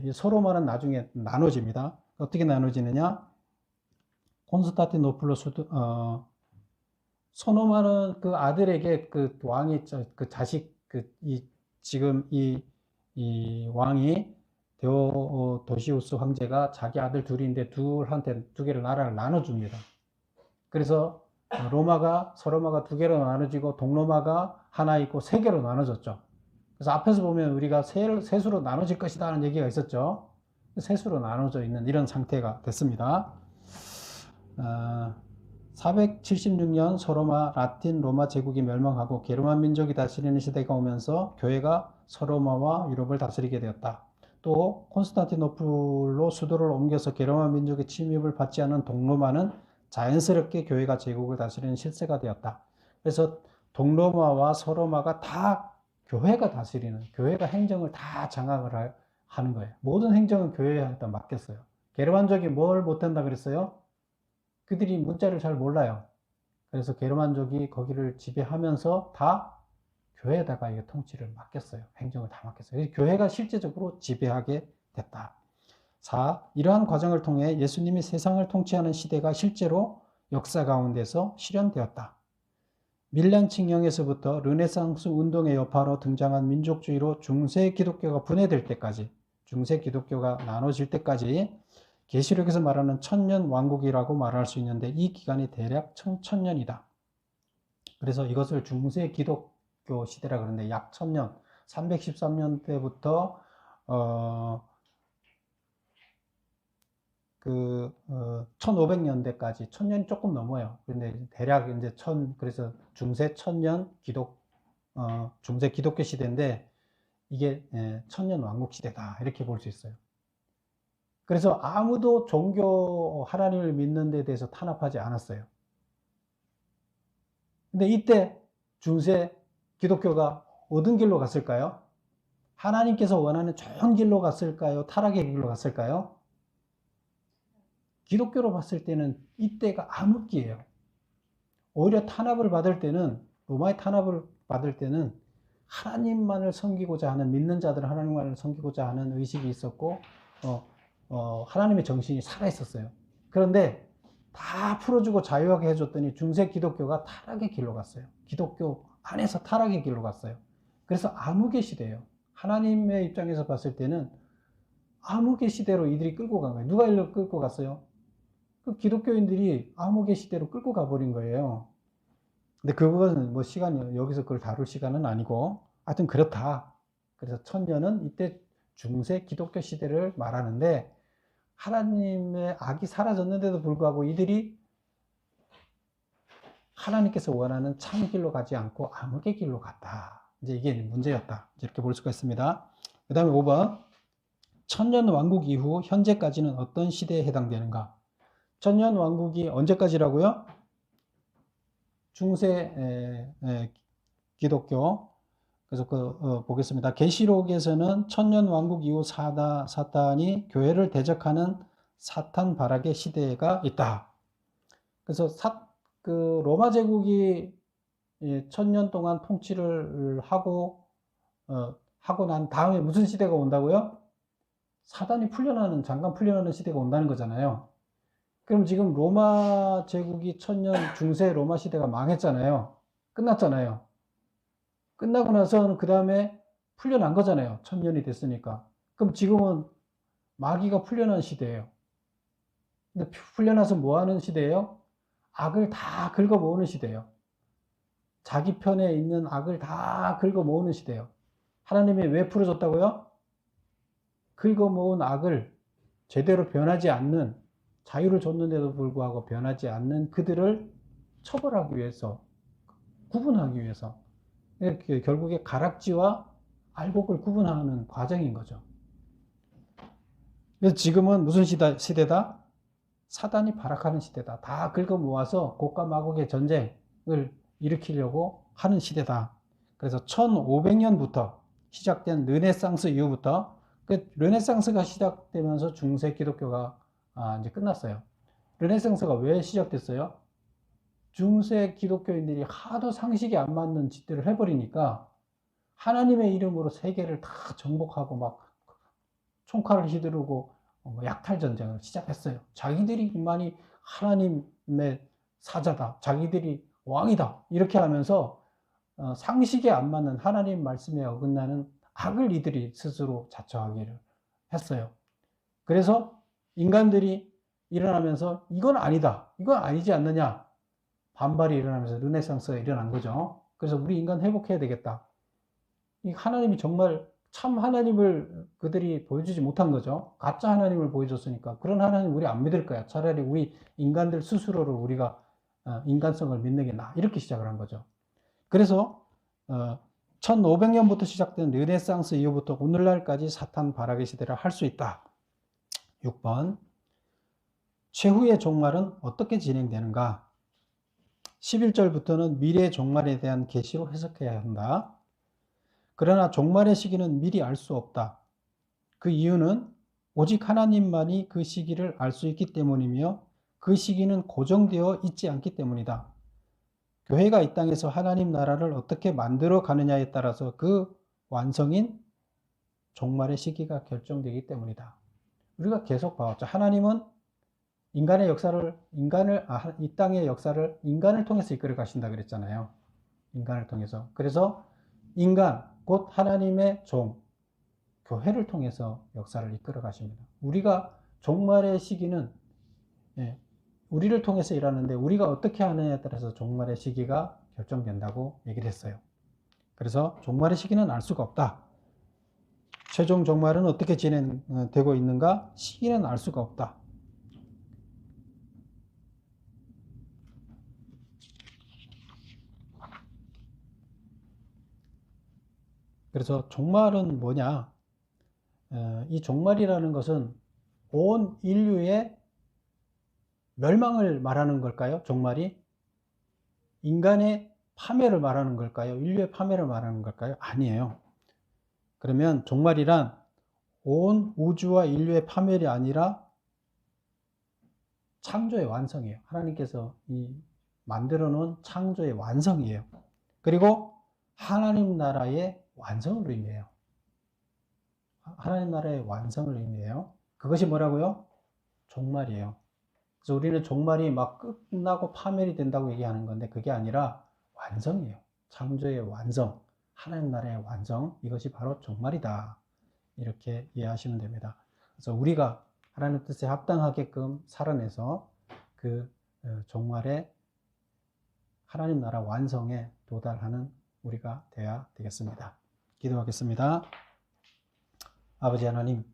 이 서로마는 나중에 나눠집니다. 어떻게 나눠지느냐? 콘스탄티노플로 서로마는 그 아들에게 그 왕이 그 자식 지금 이 왕이 데오도시우스 황제가 자기 아들 둘인데 둘한테 두 개를 나라를 나눠줍니다. 그래서 서로마가 두 개로 나눠지고 동로마가 하나 있고 세 개로 나눠졌죠. 그래서 앞에서 보면 우리가 세수로 나눠질 것이다 하는 얘기가 있었죠. 세수로 나눠져 있는 이런 상태가 됐습니다. 476년 서로마 라틴 로마 제국이 멸망하고 게르만 민족이 다스리는 시대가 오면서 교회가 서로마와 유럽을 다스리게 되었다. 또 콘스탄티노플로 수도를 옮겨서 게르만 민족의 침입을 받지 않은 동로마는 자연스럽게 교회가 제국을 다스리는 실세가 되었다. 그래서 동로마와 서로마가 다 교회가 다스리는, 교회가 행정을 다 장악을 하는 거예요. 모든 행정은 교회한테 맡겼어요. 게르만족이 뭘 못한다 그랬어요? 그들이 문자를 잘 몰라요. 그래서 게르만족이 거기를 지배하면서 다 교회에다가 이 통치를 맡겼어요. 행정을 다 맡겼어요. 교회가 실제적으로 지배하게 됐다. 4. 이러한 과정을 통해 예수님이 세상을 통치하는 시대가 실제로 역사 가운데서 실현되었다. 밀란 칙령에서부터 르네상스 운동의 여파로 등장한 민족주의로 중세 기독교가 분해될 때까지, 중세 기독교가 나눠질 때까지 계시록에서 말하는 천년 왕국이라고 말할 수 있는데 이 기간이 대략 1000년이다. 그래서 이것을 중세 기독교 시대라 그러는데 약 1000년, 313년 때부터 1500년대까지 1000년이 조금 넘어요. 근데 대략 이제 그래서 중세 1000년 중세 기독교 시대인데 이게 1000년 왕국 시대다. 이렇게 볼 수 있어요. 그래서 아무도 종교 하나님을 믿는 데 대해서 탄압하지 않았어요. 근데 이때 중세 기독교가 어떤 길로 갔을까요? 하나님께서 원하는 좋은 길로 갔을까요? 타락의 길로 갔을까요? 기독교로 봤을 때는 이때가 암흑기예요. 오히려 탄압을 받을 때는, 로마의 탄압을 받을 때는 하나님만을 섬기고자 하는, 믿는 자들은 하나님만을 섬기고자 하는 의식이 있었고 하나님의 정신이 살아있었어요. 그런데 다 풀어주고 자유하게 해줬더니 중세 기독교가 타락의 길로 갔어요. 기독교 안에서 타락의 길로 갔어요. 그래서 암흑의 시대예요. 하나님의 입장에서 봤을 때는 암흑의 시대로 이들이 끌고 간 거예요. 누가 이를 끌고 갔어요? 그 기독교인들이 암흑의 시대로 끌고 가버린 거예요. 근데 그것은 뭐 시간이, 여기서 그걸 다룰 시간은 아니고, 하여튼 그렇다. 그래서 1000년은 이때 중세 기독교 시대를 말하는데, 하나님의 악이 사라졌는데도 불구하고 이들이 하나님께서 원하는 참 길로 가지 않고 암흑의 길로 갔다. 이제 이게 문제였다. 이렇게 볼 수가 있습니다. 그 다음에 5번. 천년 왕국 이후 현재까지는 어떤 시대에 해당되는가? 천년 왕국이 언제까지라고요? 중세 기독교. 그래서 보겠습니다. 계시록에서는 천년 왕국 이후 사탄이 교회를 대적하는 사탄 발악의 시대가 있다. 그래서 로마 제국이 1000년 동안 통치를 하고 난 다음에 무슨 시대가 온다고요? 사단이 풀려나는, 잠깐 풀려나는 시대가 온다는 거잖아요. 그럼 지금 로마 제국이 1000년 중세 로마 시대가 망했잖아요. 끝났잖아요. 끝나고 나서는 그 다음에 풀려난 거잖아요. 1000년이 됐으니까. 그럼 지금은 마귀가 풀려난 시대예요. 근데 풀려나서 뭐 하는 시대예요? 악을 다 긁어 모으는 시대예요. 자기 편에 있는 악을 다 긁어 모으는 시대예요. 하나님이 왜 풀어줬다고요? 긁어 모은 악을 제대로 변하지 않는, 자유를 줬는데도 불구하고 변하지 않는 그들을 처벌하기 위해서, 구분하기 위해서, 결국에 가락지와 알곡을 구분하는 과정인 거죠. 그래서 지금은 무슨 시대다? 사단이 발악하는 시대다. 다 긁어 모아서 곡과 마곡의 전쟁을 일으키려고 하는 시대다. 그래서 1500년부터 시작된 르네상스 이후부터, 르네상스가 시작되면서 중세 기독교가 이제 끝났어요. 르네상스가 왜 시작됐어요? 중세 기독교인들이 하도 상식이 안 맞는 짓들을 해버리니까 하나님의 이름으로 세계를 다 정복하고 막 총칼을 휘두르고 약탈 전쟁을 시작했어요. 자기들이만이 하나님의 사자다, 자기들이 왕이다, 이렇게 하면서 상식에 안 맞는, 하나님 말씀에 어긋나는 악을 이들이 스스로 자처하기를 했어요. 그래서 인간들이 일어나면서 이건 아니다, 이건 아니지 않느냐, 반발이 일어나면서 르네상스가 일어난 거죠. 그래서 우리 인간 회복해야 되겠다. 이 하나님이 정말 참 하나님을 그들이 보여주지 못한 거죠. 가짜 하나님을 보여줬으니까 그런 하나님 우리 안 믿을 거야. 차라리 우리 인간들 스스로를 우리가 인간성을 믿는 게 나아. 이렇게 시작을 한 거죠. 그래서 1500년부터 시작된 르네상스 이후부터 오늘날까지 사탄 발악의 시대를 할 수 있다. 6번. 최후의 종말은 어떻게 진행되는가? 11절부터는 미래의 종말에 대한 계시로 해석해야 한다. 그러나 종말의 시기는 미리 알 수 없다. 그 이유는 오직 하나님만이 그 시기를 알 수 있기 때문이며 그 시기는 고정되어 있지 않기 때문이다. 교회가 이 땅에서 하나님 나라를 어떻게 만들어 가느냐에 따라서 그 완성인 종말의 시기가 결정되기 때문이다. 우리가 계속 봐왔죠. 하나님은 인간의 역사를, 이 땅의 역사를 인간을 통해서 이끌어 가신다 그랬잖아요. 인간을 통해서. 그래서 인간, 곧 하나님의 종, 교회를 통해서 역사를 이끌어 가십니다. 우리가 종말의 시기는 우리를 통해서 일하는데 우리가 어떻게 하느냐에 따라서 종말의 시기가 결정된다고 얘기를 했어요. 그래서 종말의 시기는 알 수가 없다. 최종 종말은 어떻게 진행되고 있는가? 시기는 알 수가 없다. 그래서 종말은 뭐냐? 이 종말이라는 것은 온 인류의 멸망을 말하는 걸까요? 종말이? 인간의 파멸을 말하는 걸까요? 인류의 파멸을 말하는 걸까요? 아니에요. 그러면 종말이란 온 우주와 인류의 파멸이 아니라 창조의 완성이에요. 하나님께서 만들어 놓은 창조의 완성이에요. 그리고 하나님 나라의 완성을 의미해요. 하나님 나라의 완성을 의미해요. 그것이 뭐라고요? 종말이에요. 그래서 우리는 종말이 막 끝나고 파멸이 된다고 얘기하는 건데 그게 아니라 완성이에요. 창조의 완성, 하나님 나라의 완성, 이것이 바로 종말이다. 이렇게 이해하시면 됩니다. 그래서 우리가 하나님 뜻에 합당하게끔 살아내서 그 종말의 하나님 나라 완성에 도달하는 우리가 되어야 되겠습니다. 기도하겠습니다. 아버지 하나님,